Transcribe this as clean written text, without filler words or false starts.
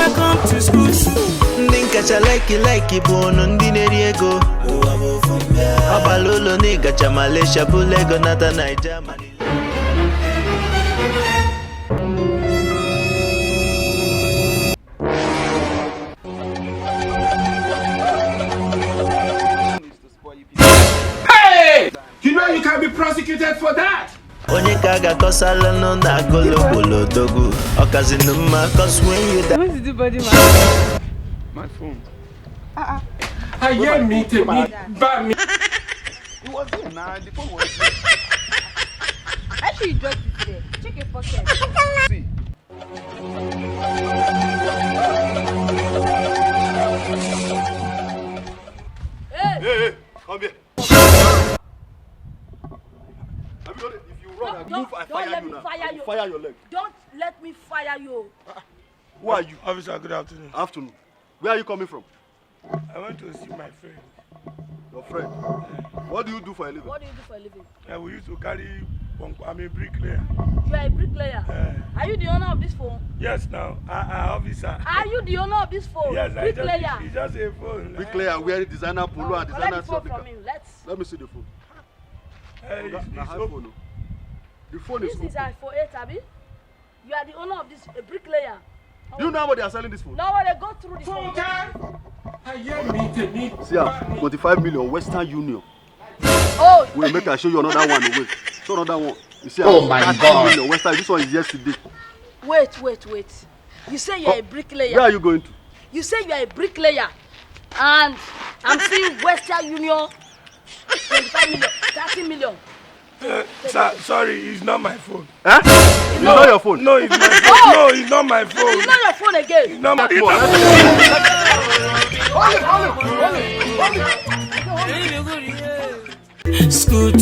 Welcome to school 2. Ninkacha like bono ndineri ego. Abalolo ninkacha Malaysia bulego nata Naija. Hey! You know you can be prosecuted for that. Onye kaga kosala no na golo dogu. Okazinuma cause when you die. What is the body man? My phone. I hear me to me. But me. It was here now. The phone was here. Actually, you dropped it there. Check your pocket. See. Hey, come here. If you run and move, I fire you now. Fire your leg. Don't let me fire you. Who are you? Officer, good afternoon. Afternoon. Where are you coming from? I went to see my friend. Your friend. What do you do for a living? What do you do for a living? We used to carry I'm a bricklayer. You are a bricklayer. Are you the owner of this phone? Yes, now. Officer. Are you the owner of this phone? Yes, bricklayer. It's just a phone. Bricklayer wearing designer polo and designer phone from him. Let me see the phone. It's Phone. The phone is This is iPhone 8, Abi. You are the owner of this bricklayer. Do you know what they are selling this phone? Now they go through the phone. I hear me to me. See, 25 million Western Union. Oh, We'll make I show you another one. Wait. Show another one. You see, Oh my God. Million Western. This one is yesterday. wait. You say you are a bricklayer. Where are you going to? You say you are a bricklayer. And I'm seeing Western Union 25 million, 30 million. sorry, it's not my phone. Eh? It's not your phone. No, it's my phone. No, it's not my phone. It's not your phone again. It's not my phone. School 2.